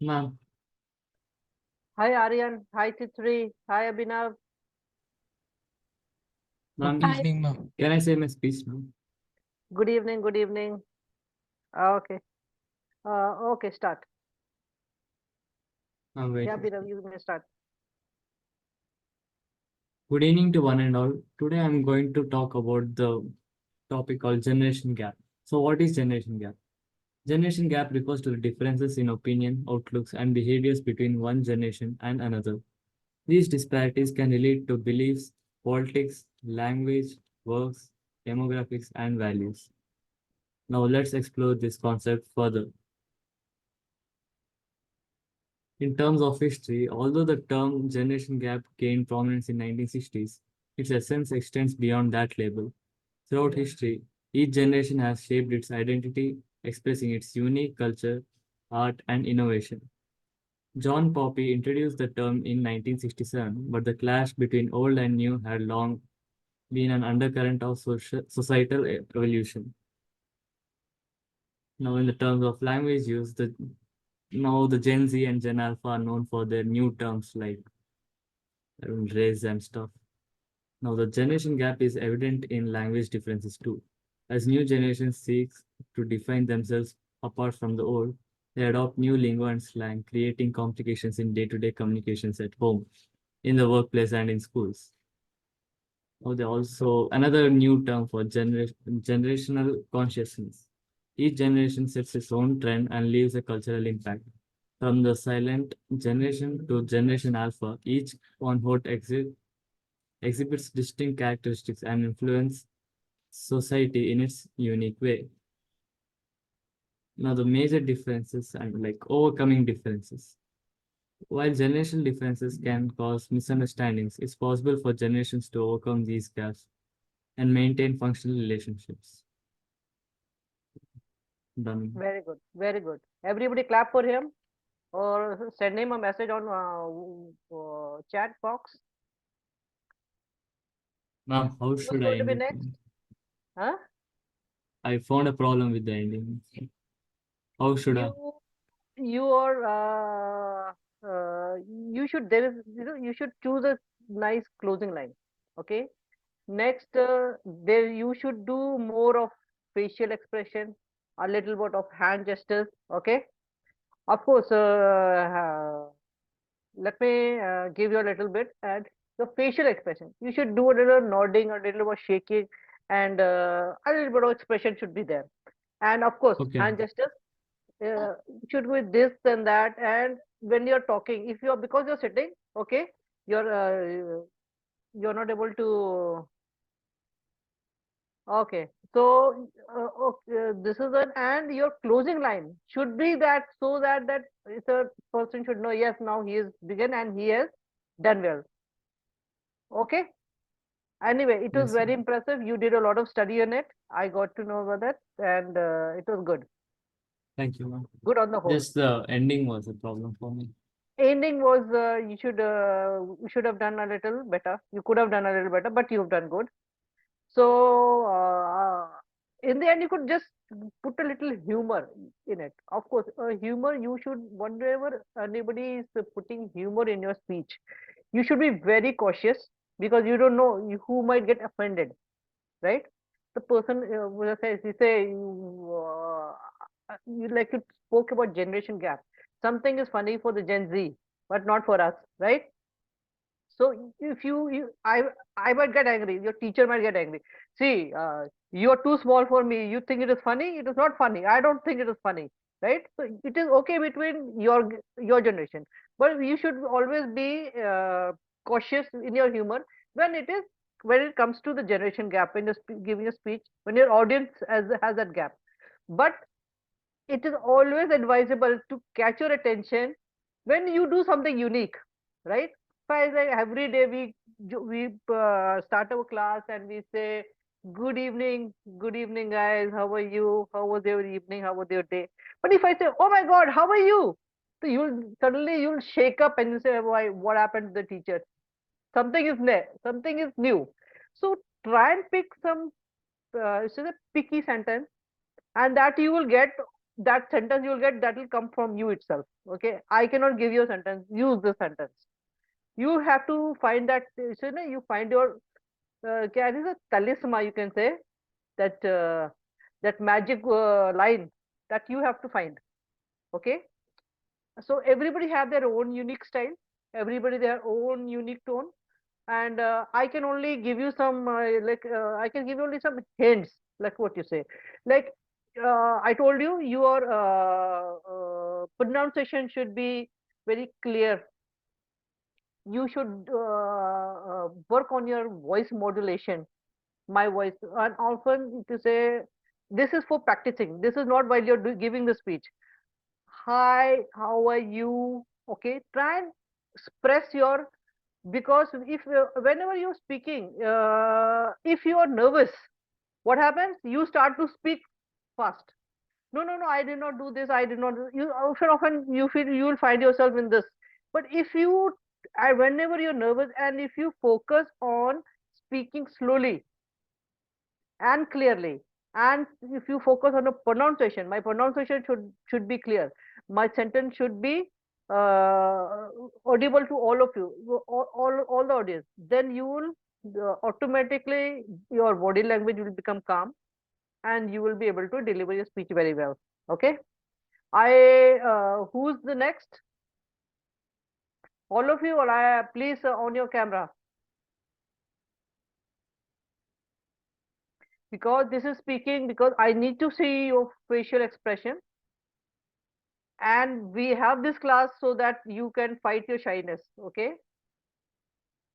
Ma'am, Hi Aryan, hi Chitri, hi Abhinav. ma'am, Good evening, ma'am. can I say my speech now? Good evening, good evening. Okay, okay, start. Wait. Yeah, Abhinav, you may start. Good evening to one and all. Today I'm going to talk about the topic called generation gap. So, what is generation gap? Generation gap refers to the differences in opinion, outlooks, and behaviors between one generation and another. These disparities can relate to beliefs, politics, language, works, demographics, and values. Now, let's explore this concept further. In terms of history, although the term generation gap gained prominence in 1960s, its essence extends beyond that label. Throughout history, each generation has shaped its identity, expressing its unique culture, art, and innovation. John Poppy introduced the term in 1967, but the clash between old and new had long been an undercurrent of societal evolution. Now, in the terms of language use, now the Gen Z and Gen Alpha are known for their new terms like race and stuff. Now, the generation gap is evident in language differences too. As new generations seek to define themselves apart from the old, they adopt new lingo and slang, creating complications in day-to-day communications at home, in the workplace, and in schools. Now, they also another new term for generational consciousness. Each generation sets its own trend and leaves a cultural impact. From the silent generation to Generation Alpha, each cohort exhibits distinct characteristics and influence society in its unique way. Now, the major differences and like overcoming differences. While generational differences can cause misunderstandings, it's possible for generations to overcome these gaps and maintain functional relationships. Done. Very good, very good. Everybody clap for him or send him a message on chat box. Now, how Who's should I going to end be it? next? Huh? I found a problem with the ending. How should I? You, you are, you should, there is, you should choose a nice closing line. Okay. Next, there you should do more of facial expression, a little bit of hand gestures. Okay. Of course, let me give you a little bit and the facial expression. You should do a little nodding, a little bit shaking, and a little bit of expression should be there. And of course, Okay. hand gestures should be this and that. And when you're talking, if you're because you're sitting, okay, you're not able to. Okay, so okay, this is an and your closing line should be that so that the person should know yes now he is begun and he has done well. Okay. Anyway, it was Yes. very impressive. You did a lot of study on it. I got to know about that, and it was good. Thank you, ma'am. Good on the whole. Just the ending was a problem for me. Ending was you should have done a little better. You could have done a little better, but you've done good. So in the end, you could just put a little humor in it. Of course, humor you should whenever anybody is putting humor in your speech, you should be very cautious because you don't know who might get offended, right? The person will say, you like you spoke about generation gap. Something is funny for the Gen Z, but not for us, right? So if I might get angry. Your teacher might get angry. See, you're too small for me. You think it is funny? It is not funny. I don't think it is funny, right? So it is okay between your generation, but you should always be cautious in your humor when when it comes to the generation gap when you're giving a speech when your audience has that gap. But it is always advisable to catch your attention when you do something unique, right? For like every day we start our class and we say good evening guys, how are you, how was your evening, how was your day? But if I say oh my god how are you, so you'll shake up and you say why what happened to the teacher, something is new. So try and pick some it's a picky sentence and that you will get that sentence you will get, that will come from you itself. Okay, I cannot give you a sentence, use the sentence. You have to find that, so, you find your it is a talisman, you can say, that that magic line that you have to find. Okay, so everybody have their own unique style, everybody their own unique tone, and I can only give you some I can give you only some hints, like what you say, like I told you, your pronunciation should be very clear. You should work on your voice modulation, my voice, and often to say, this is for practicing, this is not while you're giving the speech. Hi, how are you? Okay, try and express your, because if whenever you're speaking, if you are nervous, what happens, you start to speak fast. No, no, no, I did not do this, I did not do, you often you feel, you will find yourself in this. But if you whenever you're nervous, and if you focus on speaking slowly and clearly, and if you focus on a pronunciation, my pronunciation should be clear, my sentence should be audible to all of you, all the audience, then you will automatically, your body language will become calm, and you will be able to deliver your speech very well. Okay, who's the next? All of you, or I, please, on your camera, because this is speaking, because I need to see your facial expression, and we have this class so that you can fight your shyness. Okay,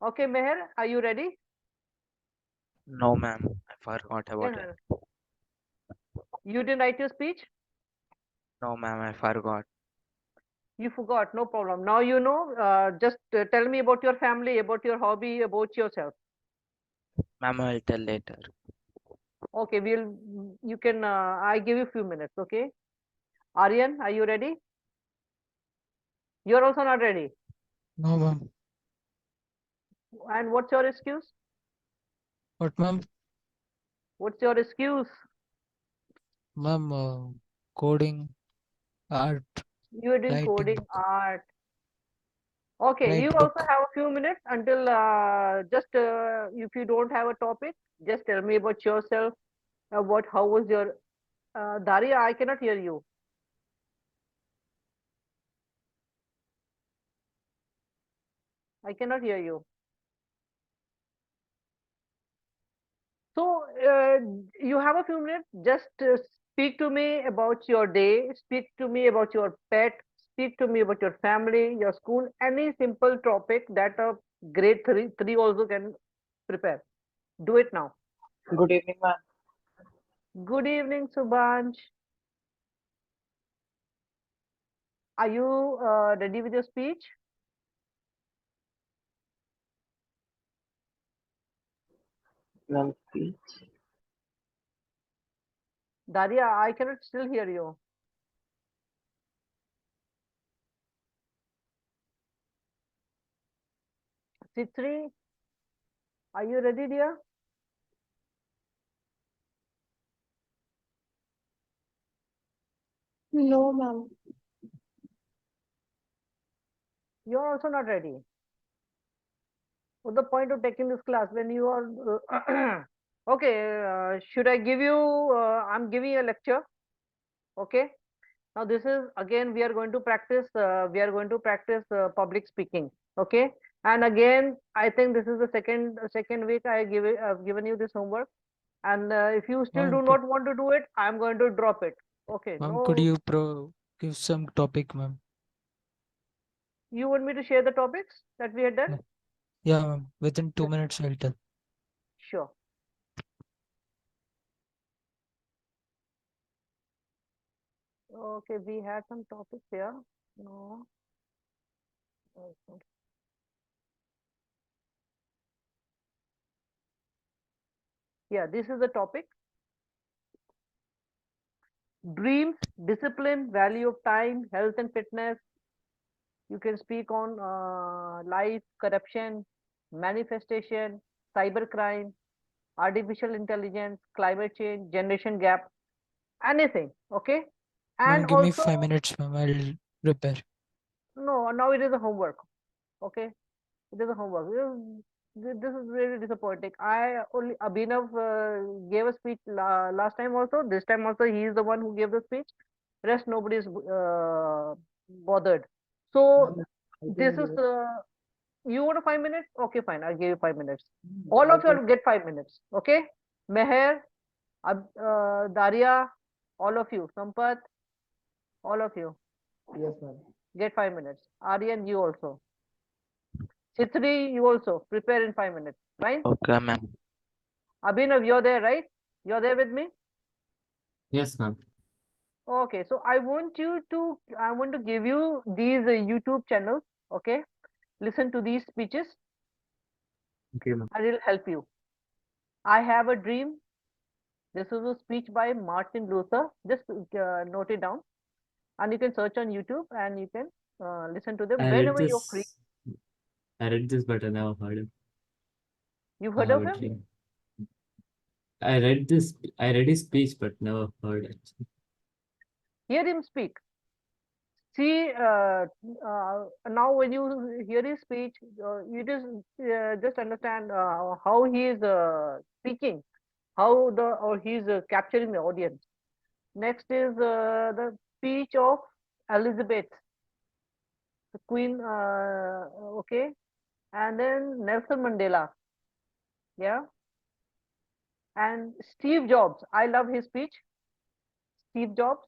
okay, Meher, are you ready? No, ma'am, I forgot about it. Yeah. You didn't write your speech, No, ma'am, I forgot. you forgot, no problem. Now you know, just tell me about your family, about your hobby, about yourself. Ma'am, I'll tell later. Okay, you can, I give you a few minutes. Okay, Aryan, are you ready? You're also not ready. No, ma'am. And what's your excuse? What, ma'am? What's your excuse? Ma'am, coding, art, You're doing writing coding, book. art. Okay, you Write also book. have a few minutes until, just if you don't have a topic, just tell me about yourself. What, how was your, Daria? I cannot hear you. I cannot hear you. So you have a few minutes. Just speak to me about your day. Speak to me about your pet. Speak to me about your family, your school. Any simple topic that a grade three also can prepare. Do it now. Good evening, ma'am. Good evening, Subhansh. Are you ready with your speech? Ma'am, speech. Daria, I cannot still hear you. Chitri, are you ready, dear? No, ma'am. You're also not ready. What's the point of taking this class when you are okay? Should I give you? I'm giving a lecture. Okay. Now this is again we are going to practice. We are going to practice public speaking. Okay. And again, I think this is the second week I've given you this homework. And if you still Ma'am, do not want to do it, I'm going to drop it. Okay. ma'am, could No, you give some topic, ma'am? you want me to share the topics that we had done? Yeah, yeah, ma'am. Within 2 Yes, minutes, I'll tell. sure. Okay, we had some topics here. No. Okay. Yeah, this is the topic. Dreams, discipline, value of time, health and fitness. You can speak on life, corruption, manifestation, cybercrime, artificial intelligence, climate change, generation gap, anything. Okay. And Ma'am, give me also, 5 minutes, ma'am. I'll prepare. no, now it is a homework. Okay, it is a homework. This is really disappointing. I only Abhinav gave a speech last time also. This time also he is the one who gave the speech. Rest nobody is bothered. So this is you want a 5 minutes? Okay, fine. I'll give you 5 minutes. All of you will get 5 minutes. Okay, Meher, Daria, all of you, Sampath, all of you. Yes, ma'am. Get 5 minutes. Aryan, you also. Chitri, you also. Prepare in 5 minutes. Fine? Okay, ma'am. Abhinav, you're there, right? You're there with me? Yes, ma'am. Okay, so I want to give you these YouTube channels. Okay, listen to these speeches Okay, ma'am. and it'll help you. I have a dream. This is a speech by Martin Luther. Just note it down, and you can search on YouTube and you can listen to them I read whenever you're free. this. I read this, but I never heard it. You've I heard have of a him? dream. I read this. I read his speech, but never heard it. Hear him speak. See, now when you hear his speech, you just understand how he is speaking, how he's capturing the audience. Next is the speech of Elizabeth, the Queen. Okay, and then Nelson Mandela. Yeah, and Steve Jobs. I love his speech. Steve Jobs.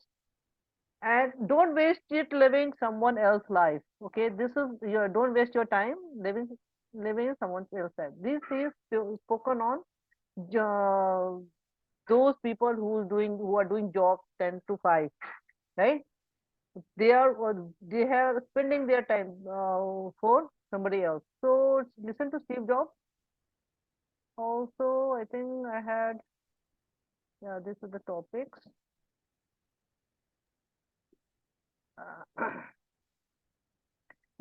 And don't waste it living someone else's life. Okay, this is your don't waste your time living someone else's life. This is spoken on uh, those people who are doing jobs 10 to 5, right? They are spending their time for somebody else. So listen to Steve Jobs. Also, I think I had, yeah, this is the topics.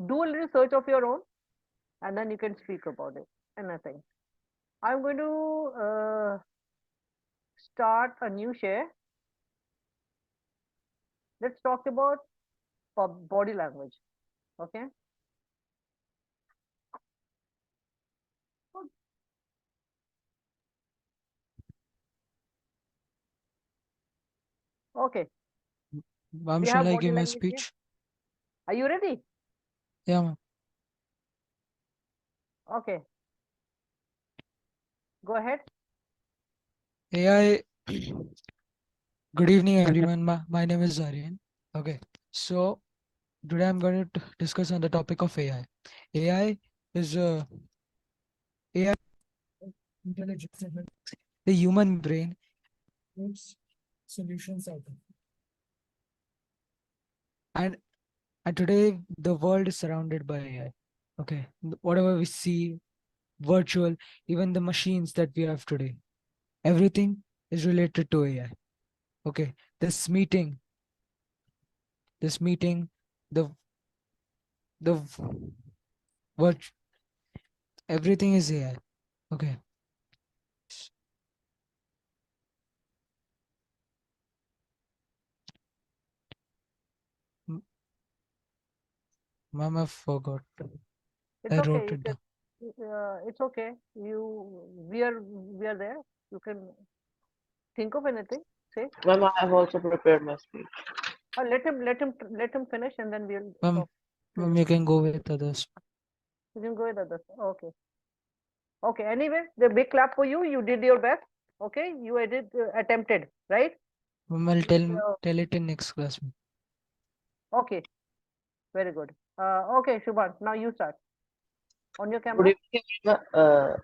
Do a little search of your own and then you can speak about it. Anything. I'm going to start a new share. Let's talk about body language. Okay. Okay. Ma'am, We shall have I body give my language here. speech? Are you ready? Yeah, ma'am. Okay. Go ahead. AI. Good evening, everyone. My name is Aryan. Okay. So today I'm going to discuss on the topic of AI. AI is AI intelligence and the human brain makes solutions out of. And and today the world is surrounded by AI. Okay. Whatever we see, virtual, even the machines that we have today, everything is related to AI. Okay. This meeting, the the what everything is AI. Okay. M- Ma'am, I forgot. It's I okay. wrote You it can. down. It's okay. We are there. You can think of anything. Say. Ma'am, I have also prepared my speech. Let him finish, and then we'll Ma'am, talk to ma'am, you. you can go with others. You can go with others. Okay. Okay. Anyway, the big clap for you. You did your best. Okay. You attempted, right? Ma'am, I'll Yeah. tell it in next class. Ma'am. Okay. Very good. Okay, Shubhan. Now you start on your Good camera. evening, everyone.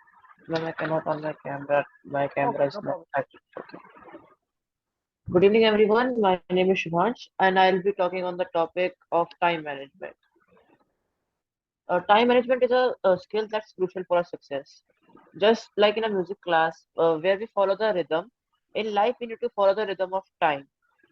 Ma'am, I cannot on my camera. My camera Okay, is no not problem. active. Okay. Good evening, everyone. My name is Shubhansh, and I'll be talking on the topic of time management. Time management is a skill that's crucial for our success. Just like in a music class where we follow the rhythm, in life we need to follow the rhythm of time.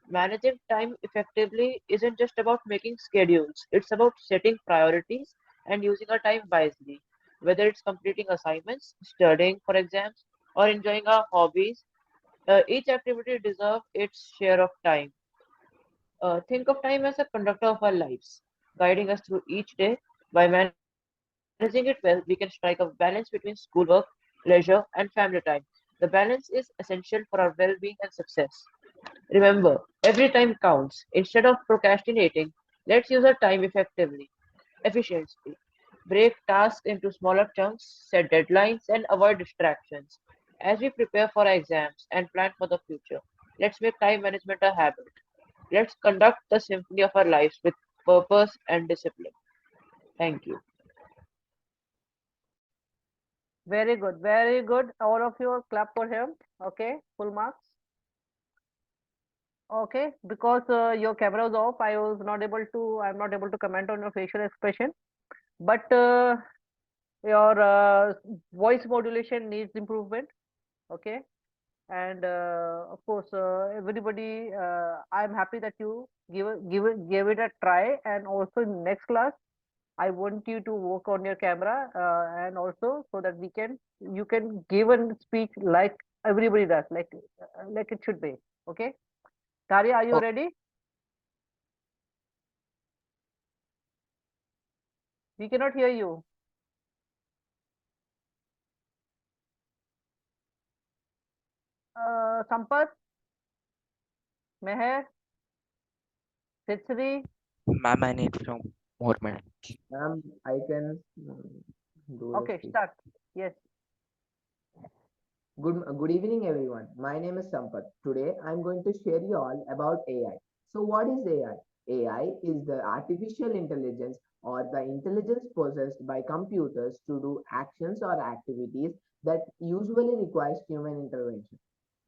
Managing time effectively isn't just about making schedules, it's about setting priorities and using our time wisely. Whether it's completing assignments, studying for exams, or enjoying our hobbies, each activity deserves its share of time. Think of time as a conductor of our lives, guiding us through each day. By managing it well, we can strike a balance between schoolwork, leisure, and family time. The balance is essential for our well being and success. Remember, every time counts. Instead of procrastinating, let's use our time efficiently. Break tasks into smaller chunks, set deadlines, and avoid distractions. As we prepare for our exams and plan for the future, let's make time management a habit. Let's conduct the symphony of our lives with purpose and discipline. Thank you. Very good, very good. All of you clap for him. Okay, full marks. Okay, because your camera was off, I'm not able to comment on your facial expression. But your voice modulation needs improvement. Okay, and of course, everybody, I'm happy that you gave it a try. And also in next class, I want you to work on your camera, and also so that you can give a speech like everybody does, like it should be. Okay, Tari, are you Oh, ready? We cannot hear you. Sampath, Meher, Titsri. ma'am, I need few more minutes. I can do the Okay, speech. start. Yes. Good evening, everyone. My name is Sampath. Today, I'm going to share you all about AI. So, what is AI? AI is the artificial intelligence or the intelligence possessed by computers to do actions or activities that usually requires human intervention.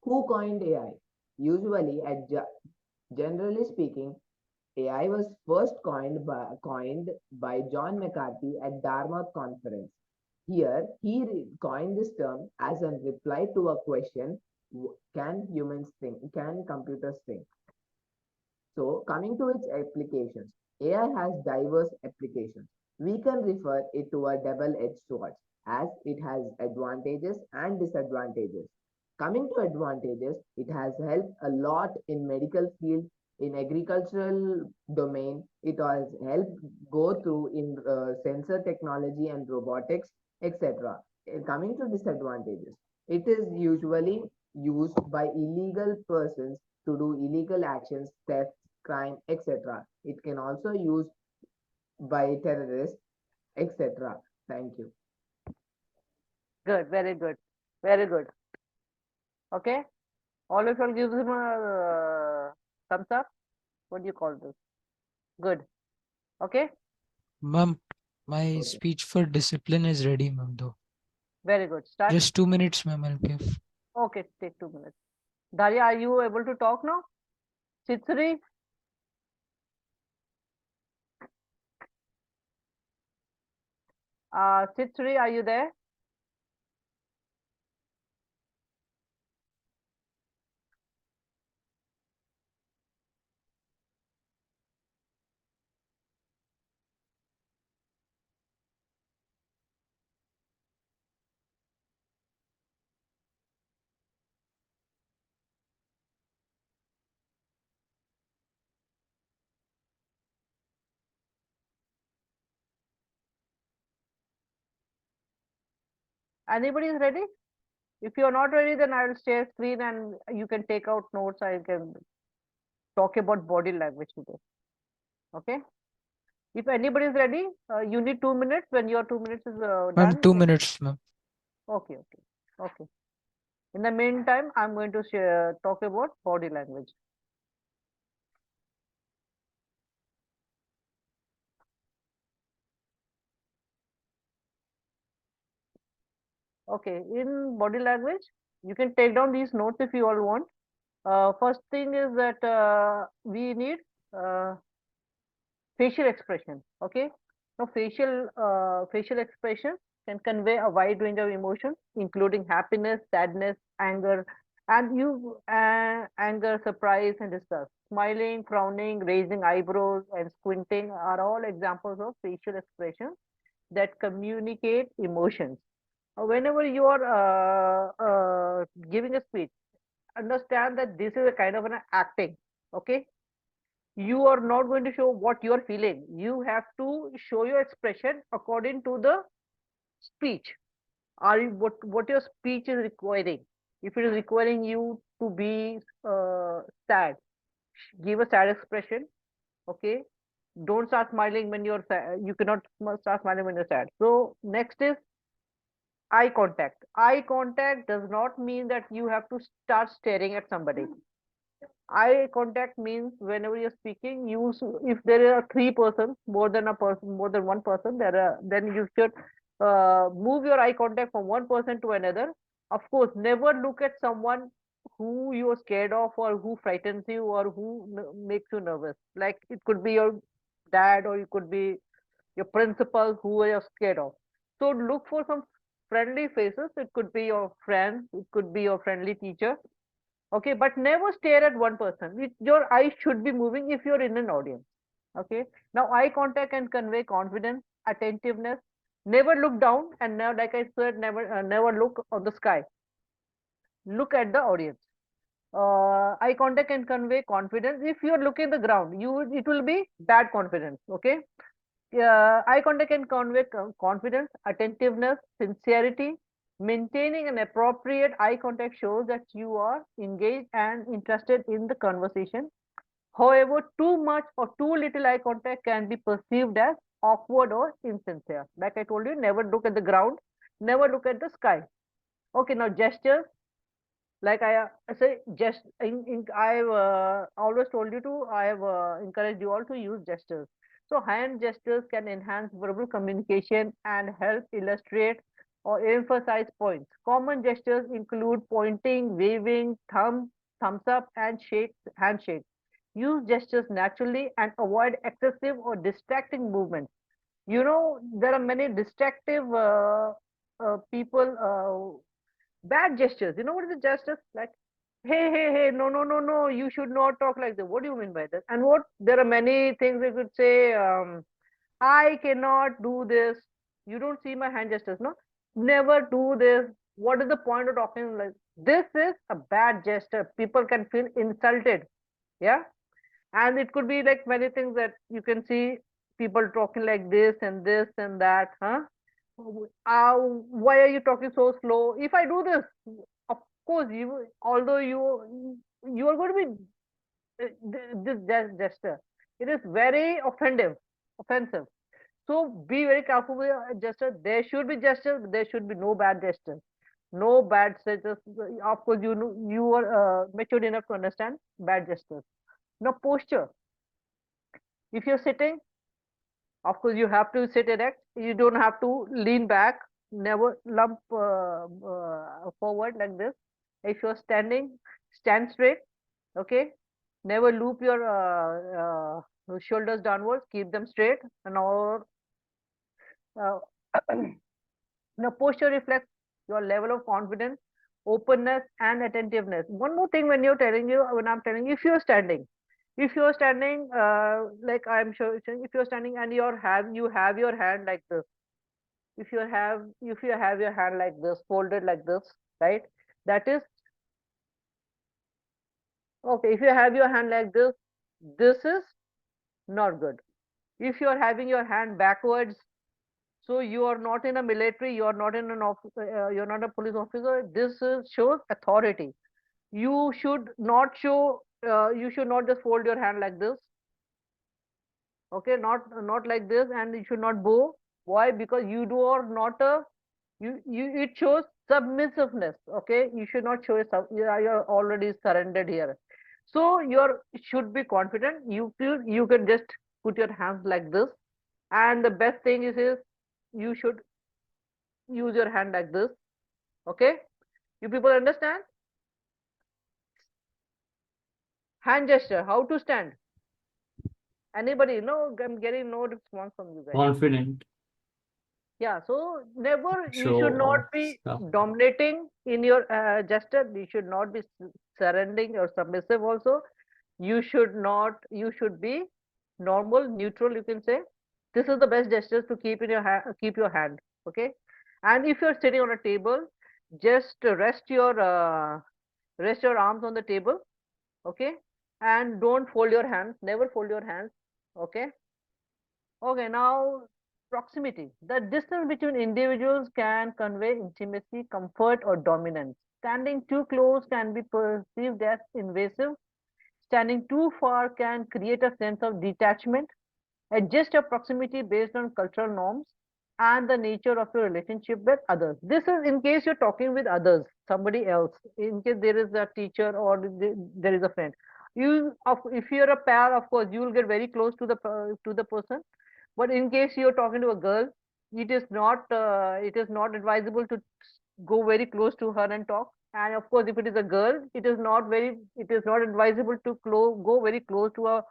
Who coined AI? Usually, generally speaking, AI was first coined by John McCarthy at Dartmouth Conference. Here, he coined this term as a reply to a question: Can humans think? Can computers think? So, coming to its applications, AI has diverse applications. We can refer it to a double-edged sword as it has advantages and disadvantages. Coming to advantages, it has helped a lot in medical field, in agricultural domain. It has helped go through in sensor technology and robotics, etc. Coming to disadvantages, it is usually used by illegal persons to do illegal actions, theft, crime, etc. It can also use by terrorists, etc. Thank you. Good, very good, very good. Okay, all of you give him a thumbs up. What do you call this? Good. Okay, Ma'am, my speech for discipline is ready, ma'am, though. very good. Start. Just 2 minutes, ma'am, I'll give. Okay, take 2 minutes. Daria, are you able to talk now? Chitsuri, Chitsuri, are you there? Anybody is ready? If you are not ready, then I will share screen and you can take out notes. I can talk about body language today. Okay. If anybody is ready, you need 2 minutes. When your 2 minutes is Ma'am, done, 2 minutes, ma'am. okay, okay, okay. In the meantime, I'm going to talk about body language. Okay, in body language, you can take down these notes if you all want. First thing is that we need uh, facial expression. Okay, now facial expression can convey a wide range of emotions, including happiness, sadness, anger, and anger, surprise, and disgust. Smiling, frowning, raising eyebrows, and squinting are all examples of facial expressions that communicate emotions. Whenever you are giving a speech, understand that this is a kind of an acting. Okay, you are not going to show what you are feeling. You have to show your expression according to the speech. Are you what your speech is requiring? If it is requiring you to be sad, give a sad expression. Okay, don't start smiling when you're sad. You cannot start smiling when you're sad. So next is eye contact. Eye contact does not mean that you have to start staring at somebody. Eye contact means whenever you're speaking, if there are three persons, more than one person, then you should move your eye contact from one person to another. Of course, never look at someone who you're scared of or who frightens you or who makes you nervous. Like it could be your dad or it could be your principal who you're scared of. So look for some friendly faces. It could be your friends, it could be your friendly teacher. Okay, but never stare at one person. Your eyes should be moving if you're in an audience. Okay, now eye contact can convey confidence, attentiveness. Never look down, and now, like I said, never look on the sky. Look at the audience. Eye contact can convey confidence. If you're looking at the ground, it will be bad confidence. Okay, eye contact can convey confidence, attentiveness, sincerity. Maintaining an appropriate eye contact shows that you are engaged and interested in the conversation. However, too much or too little eye contact can be perceived as awkward or insincere. Like I told you, never look at the ground, never look at the sky. Okay, now gestures. Like I say, I've always told you to, I have encouraged you all to use gestures. So hand gestures can enhance verbal communication and help illustrate or emphasize points. Common gestures include pointing, waving, thumbs up, and handshake. Use gestures naturally and avoid excessive or distracting movements. You know, there are many distractive people. Bad gestures. You know what is the gestures? Like, hey, hey, hey, no, no, no, no, you should not talk like that. What do you mean by that? And what there are many things we could say, I cannot do this. You don't see my hand gestures, no? Never do this. What is the point of talking like this? Is a bad gesture. People can feel insulted. Yeah. And it could be like many things that you can see people talking like this and that, huh? Why are you talking so slow? If I do this, of course, although you are going to be this gesture, it is very offensive. So be very careful with your gesture. There should be gestures, there should be no bad gestures, no bad gestures. Of course, you are matured enough to understand bad gestures. Now posture. If you're sitting, of course, you have to sit erect. You don't have to lean back. Never lump forward like this. If you're standing, stand straight. Okay. Never loop your shoulders downwards. Keep them straight. And or uh, now posture reflects your level of confidence, openness, and attentiveness. One more thing when I'm telling you, if you're standing, like I'm sure, if you're standing and you have your hand like this, if you have your hand like this, folded like this, right? That is okay. If you have your hand like this is not good. If you are having your hand backwards, so you are not in a military, you are not in an office, you're not a police officer. Shows authority. You should not show. You should not just fold your hand like this. Okay, not like this, and you should not bow. Why? Because you are not a you it shows submissiveness. Okay, you should not show you're already surrendered here. So you should be confident. You feel you can just put your hands like this, and the best thing is you should use your hand like this. Okay, you people understand? Hand gesture, how to stand? Anybody? No, I'm getting no response from you guys. Confident. Yeah, so never, you Show should not off be stuff. dominating in your gesture. You should not be surrendering or submissive also. You should be normal, neutral, you can say. This is the best gestures to keep in your hand, keep your hand, okay? And if you're sitting on a table, just rest your arms on the table, okay? and don't fold your hands, never fold your hands. Okay. Okay, now proximity. The distance between individuals can convey intimacy, comfort, or dominance. Standing too close can be perceived as invasive. Standing too far can create a sense of detachment. Adjust your proximity based on cultural norms and the nature of your relationship with others. This is in case you're talking with others, somebody else, in case there is a teacher or there is a friend. If you're a pair, of course, you will get very close to the person. But in case you're talking to a girl, it is not advisable to go very close to her and talk. And of course, if it is a girl, it is not advisable to go very close to a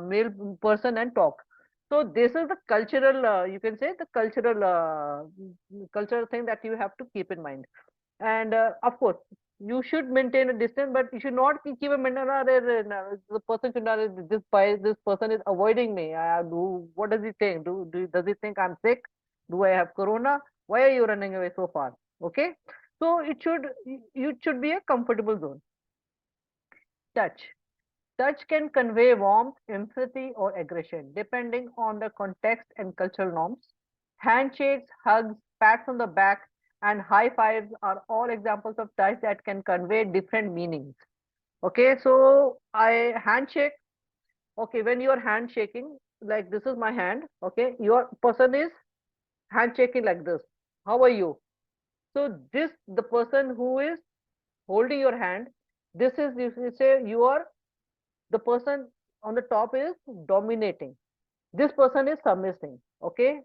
male person and talk. So this is the cultural, you can say the cultural thing that you have to keep in mind. And of course, you should maintain a distance, but you should not keep a maintain. The person should not. This person is avoiding me. What does he think? Does he think I'm sick? Do I have corona? Why are you running away so far? Okay, so it should be a comfortable zone. Touch. Touch can convey warmth, empathy, or aggression, depending on the context and cultural norms. Handshakes, hugs, pats on the back, and high fives are all examples of touch that can convey different meanings. Okay, so I handshake. Okay, when you are handshaking, like this is my hand. Okay, your person is handshaking like this. How are you? So the person who is holding your hand, this is, you say you are, the person on the top is dominating, this person is submitting. Okay,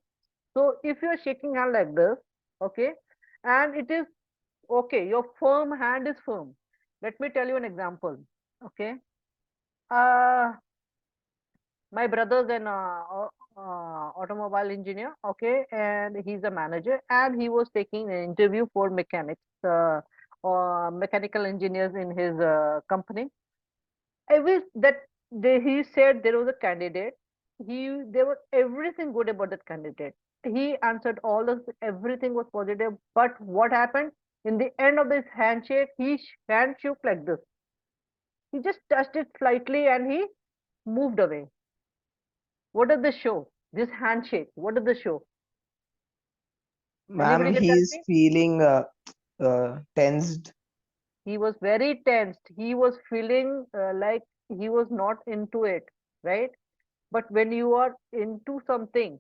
so if you are shaking hand like this, okay, and it is okay, your firm hand is firm. Let me tell you an example. Okay, uh my brother's an automobile engineer. Okay, and he's a manager, and he was taking an interview for mechanics, or mechanical engineers in his company. I wish that he said there was a candidate. There was everything good about that candidate. He answered all this, everything was positive. But what happened in the end of this handshake? Hand shook like this. He just touched it slightly and he moved away. What does this show? This handshake. What does this show? Ma'am, Anybody can tell he's me? feeling tensed. He was very tensed. He was feeling like he was not into it, right? But when you are into something,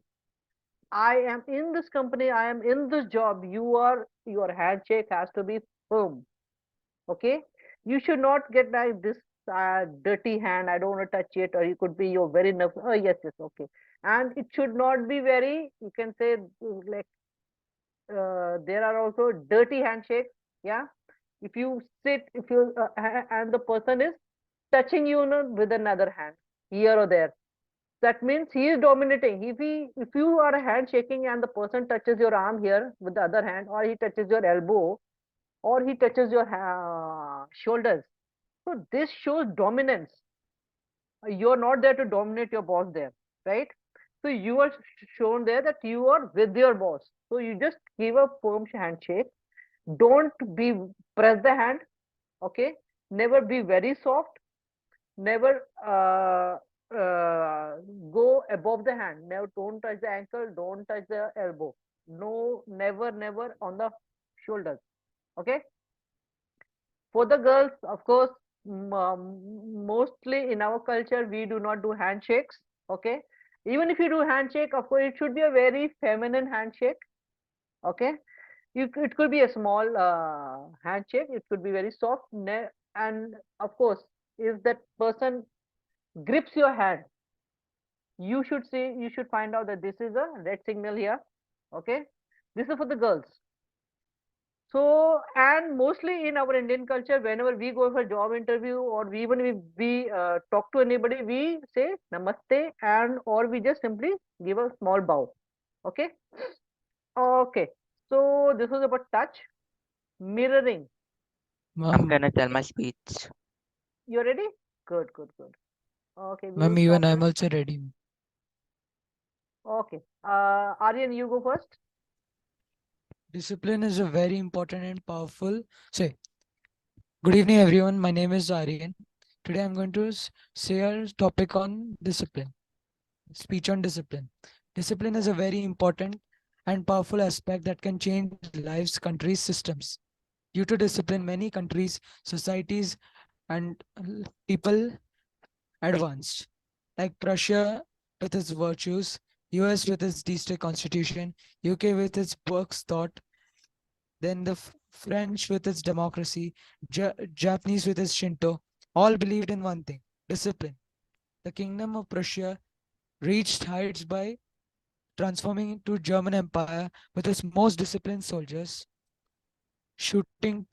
I am in this company, I am in this job, your handshake has to be firm. Okay, you should not get like this dirty hand, I don't want to touch it, or you could be, you're very nervous. Oh yes, yes, okay. And it should not be very, you can say, like there are also dirty handshakes. Yeah, if you sit, if you and the person is touching you, with another hand here or there, that means he is dominating. If you are handshaking and the person touches your arm here with the other hand, or he touches your elbow, or he touches your shoulders, so this shows dominance. You are not there to dominate your boss there, right? So you are shown there that you are with your boss. So you just give a firm handshake. Don't be press the hand. Okay, never be very soft. Never uh, go above the hand. Never, don't touch the ankle, don't touch the elbow. No, never on the shoulders. Okay, for the girls, of course, mostly in our culture we do not do handshakes. Okay, even if you do handshake, of course it should be a very feminine handshake. Okay, it could be a small handshake, it could be very soft, and of course, if that person grips your hand, you should find out that this is a red signal here. Okay, this is for the girls. So, and mostly in our Indian culture, whenever we go for job interview, or even we talk to anybody, we say namaste, and or we just simply give a small bow. Okay, okay, so this was about touch. Mirroring. I'm Ma'am, gonna tell my speech. You ready? Good. Okay, we ma'am, will even stop I'm this. also ready. Okay, Aryan, you go first. Discipline is a very important and powerful. Say, good evening, everyone. My name is Aryan. Today I'm going to say a topic on discipline, speech on discipline. Discipline is a very important and powerful aspect that can change lives, countries, systems. Due to discipline, many countries, societies, and people advanced, like Prussia with its virtues, US with its D-State constitution, UK with its books thought, then the French with its democracy, Japanese with its Shinto, all believed in one thing: discipline. The Kingdom of Prussia reached heights by transforming into German Empire with its most disciplined soldiers, shooting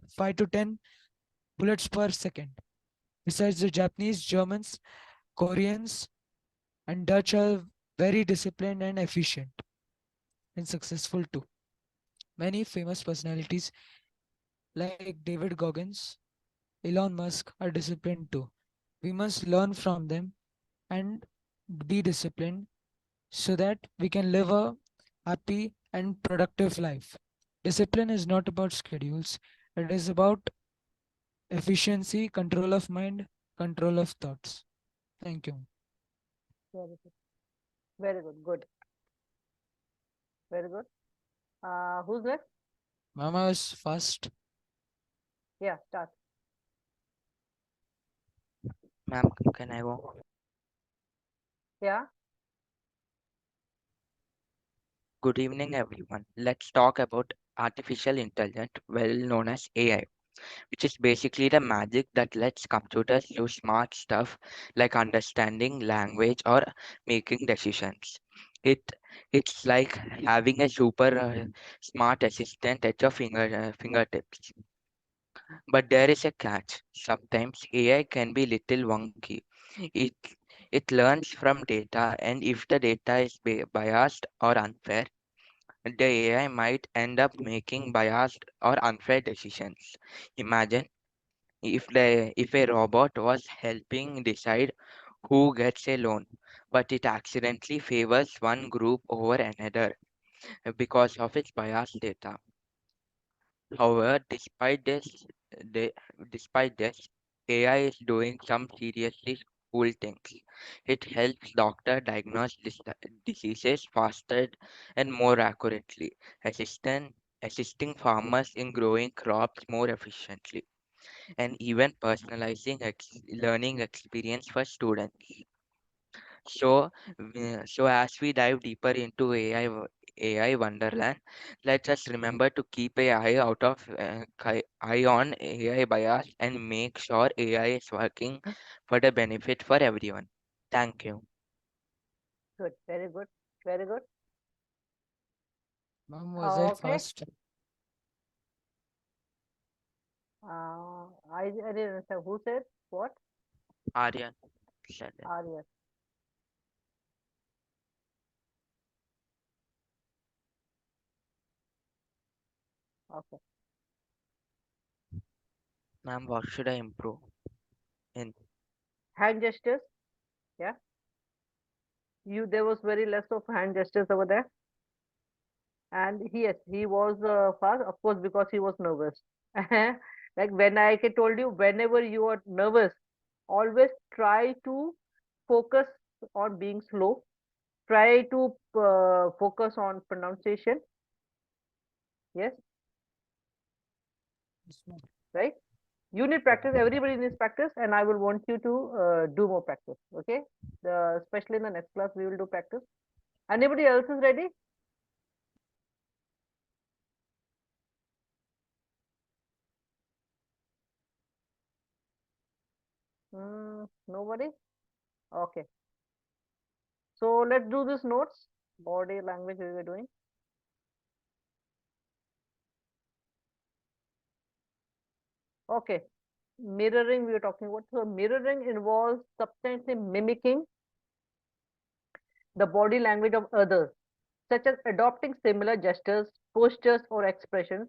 5 to 10 bullets per second. Besides, the Japanese, Germans, Koreans, and Dutch are very disciplined and efficient and successful too. Many famous personalities like David Goggins, Elon Musk are disciplined too. We must learn from them and be disciplined so that we can live a happy and productive life. Discipline is not about schedules, it is about efficiency, control of mind, control of thoughts. Thank you. Very good. Very good. Good. Very good. Who's next? Mama is fast. Yeah, start. Ma'am, can I go? Yeah. Good evening, everyone. Let's talk about artificial intelligence, well known as AI, which is basically the magic that lets computers do smart stuff like understanding language or making decisions. It it's like having a super smart assistant at your fingertips. But there is a catch. Sometimes AI can be little wonky. It it learns from data, and if the data is biased or unfair, the AI might end up making biased or unfair decisions. Imagine if a robot was helping decide who gets a loan, but it accidentally favors one group over another because of its biased data. However, the, despite this, AI is doing some seriously cool things. It helps doctor diagnose diseases faster and more accurately, assisting farmers in growing crops more efficiently, and even personalizing learning experience for students. So as we dive deeper into AI Wonderland, let's just remember to keep an eye eye on AI bias and make sure AI is working for the benefit for everyone. Thank you. Good. Very good. Very good. Mom, was I Okay. fast? I didn't understand. Who said what? Aryan said it. Arya. Okay. Ma'am, what should I improve in? Hand gestures. Yeah. There was very less of hand gestures over there. And yes, he was fast, of course, because he was nervous. Like when told you, whenever you are nervous, always try to focus on being slow. Try to focus on pronunciation. Yes, Yes, ma'am. right. You need practice. Everybody needs practice, and I will want you to do more practice. Okay. Especially in the next class, we will do practice. Anybody else is ready? Nobody? Okay. So let's do this notes. Body language we were doing. Okay. Mirroring we were talking about. So mirroring involves substantially mimicking the body language of others, such as adopting similar gestures, postures, or expressions.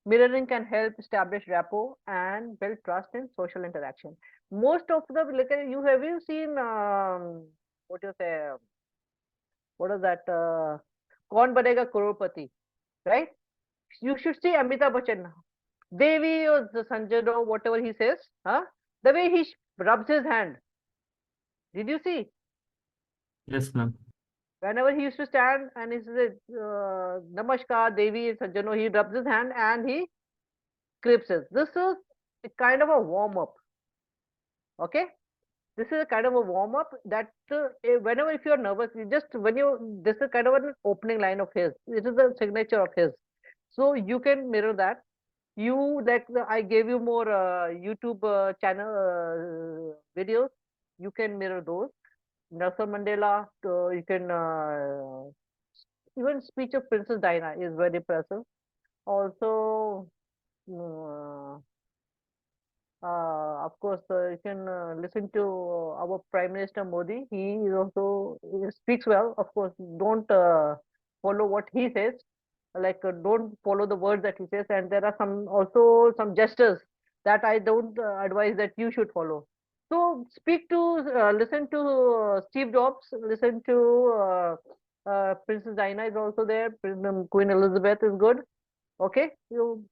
Mirroring can help establish rapport and build trust in social interaction. Most of the like have you seen what you say? What is that? Kaun Banega Crorepati, right? You should see Amitabh Bachchan, Devi or the Sanjay or whatever he says, huh? The way rubs his hand. Did you see? Yes, ma'am. Whenever he used to stand and he says, Namaskar, Devi, Sajjano, he rubs his hand and he grips it. This is a kind of a warm up. Okay? This is a kind of a warm up that whenever if you're nervous, you just when you this is kind of an opening line of his. It is a signature of his. So you can mirror that. You like I gave you more YouTube channel videos. You can mirror those. Nelson Mandela. You can even speech of Princess Diana is very impressive. Also, uh, of course, you can listen to our Prime Minister Modi. He is also he speaks well. Of course, don't follow what he says. Like don't follow the words that he says. And there are some also some gestures that I don't advise that you should follow. So speak to, listen to Steve Jobs. Listen to Princess Diana is also there. Queen Elizabeth is good. Okay, you.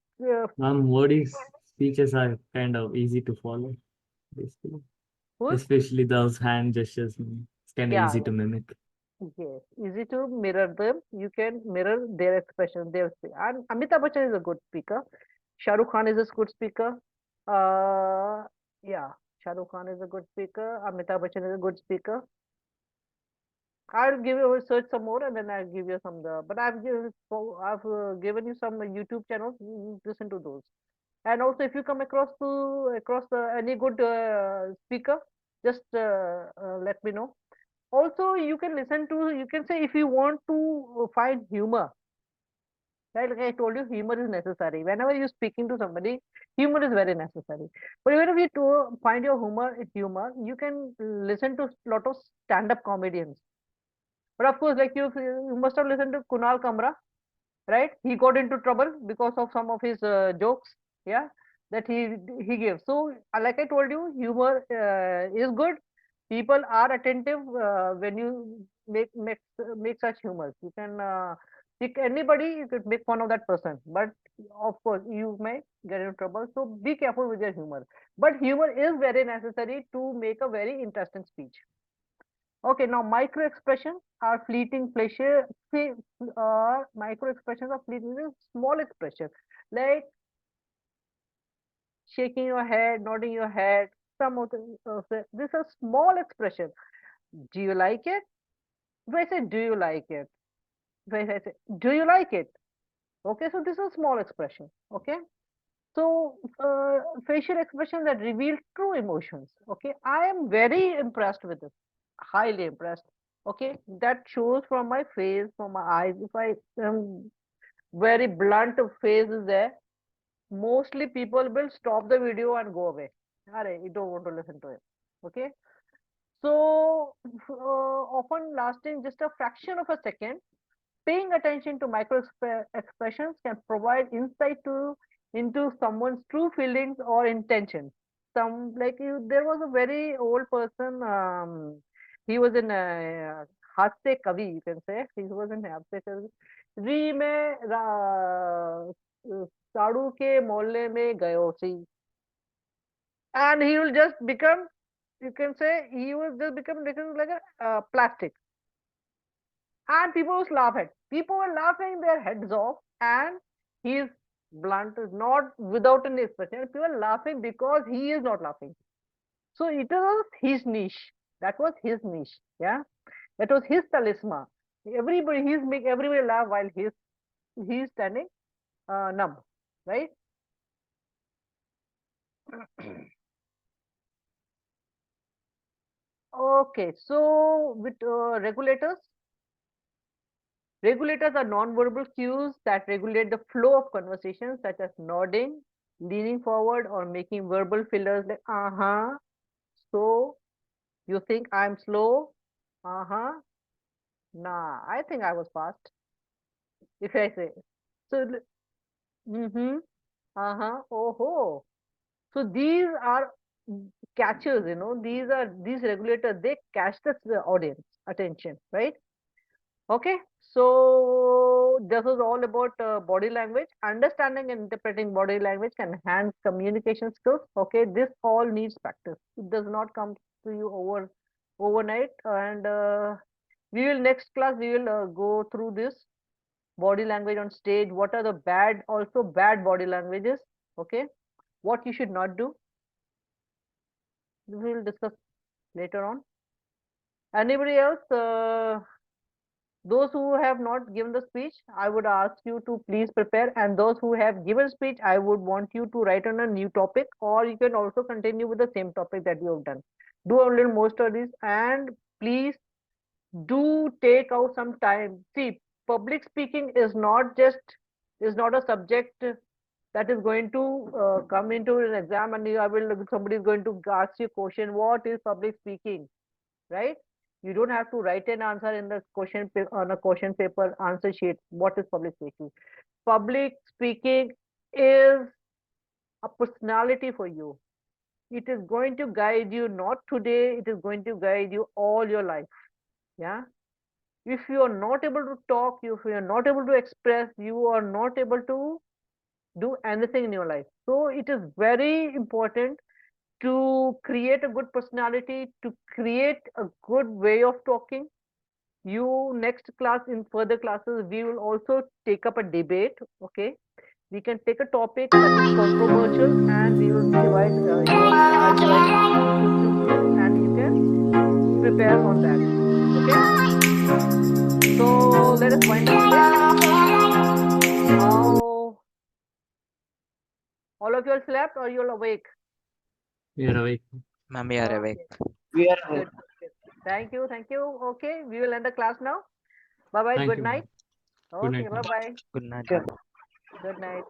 Ma'am, Modi's speeches are kind of easy to follow, basically. Who's? Especially those hand gestures. It's kind of Yeah, easy to mimic. yes, easy to mirror them. You can mirror their expression, and Amitabh Bachchan is a good speaker. Shah Rukh Khan is a good speaker. Yeah, Shah Rukh Khan is a good speaker. Amitabh Bachchan is a good speaker. I'll give you search some more and then I'll give you some but I've given you some YouTube channels. Listen to those. And also, if you come across any good speaker, just let me know. Also, you can listen to. You can say if you want to find humor. Right, like I told you, humor is necessary. Whenever you're speaking to somebody, humor is very necessary. But even if you to find your humor, you can listen to a lot of stand-up comedians. But of course, like you must have listened to Kunal Kamra, right? He got into trouble because of some of his jokes, yeah, that he gives. So, like I told you, humor is good. People are attentive when you make such humor. You can pick anybody, you could make fun of that person, but of course, you may get into trouble. So, be careful with your humor. But humor is very necessary to make a very interesting speech. Okay, now micro expressions are fleeting pleasure. Micro expressions are fleeting, small expression like shaking your head, nodding your head. Some of this is a small expression. Do you like it? If I say, do you like it? If I say, do you like it? Okay, so this is a small expression. Okay, so facial expressions that reveal true emotions. Okay, I am very impressed with this, highly impressed. Okay, that shows from my face, from my eyes. If I am very blunt face is there, mostly people will stop the video and go away. Arey, you don't want to listen to it. Okay, so often lasting just a fraction of a second. Paying attention to micro expressions can provide insight into someone's true feelings or intentions. Some like you, there was a very old person. He was in Hasse Kavi, you can say. He was in Hasse Kavi. जी मैं साड़ू के मोहल्ले में गयो सी, and he will just become, you can say, he will just become like a plastic. And people will laugh at. People were laughing their heads off, and his blunt is not without any expression. People are laughing because he is not laughing. So it was his niche. That was his niche. Yeah, that was his talisman. He's make everybody laugh while he's standing numb, right? Okay, so with regulators. Regulators are non-verbal cues that regulate the flow of conversations, such as nodding, leaning forward, or making verbal fillers like uh-huh. So you think I'm slow? Uh-huh. Nah, I think I was fast. If I say so, mm-hmm, uh-huh, oh. So these are catchers, these regulators, they catch the audience attention, right? Okay, so this is all about body language. Understanding and interpreting body language can enhance communication skills. Okay, this all needs practice. It does not come to you overnight. And we will next class we will go through this body language on stage. What are the bad body languages? Okay, what you should not do. We will discuss later on. Anybody else? Those who have not given the speech, I would ask you to please prepare. And those who have given speech, I would want you to write on a new topic, or you can also continue with the same topic that you have done. Do a little more studies and please do take out some time. See, public speaking is not a subject that is going to come into an exam and somebody is going to ask you a question, what is public speaking, right? You don't have to write an answer in the on a question paper answer sheet. What is public speaking? Public speaking is a personality for you. It is going to guide you not today, it is going to guide you all your life. Yeah. If you are not able to talk, if you are not able to express, you are not able to do anything in your life. So it is very important to create a good personality, to create a good way of talking. You next class, in further classes, we will also take up a debate. Okay, we can take a topic that is controversial and we will divide I'll divide it into two groups and you can prepare on that. Okay, so let us wind up today. Now, all of you are slept or you're awake? We are awake. Ma'am, we are awake. We are Good. Thank you. Okay, we will end the class now. Bye bye. Thank Good you. night. Good Okay, night. bye bye. Good night. Sure. Ma'am. Good night.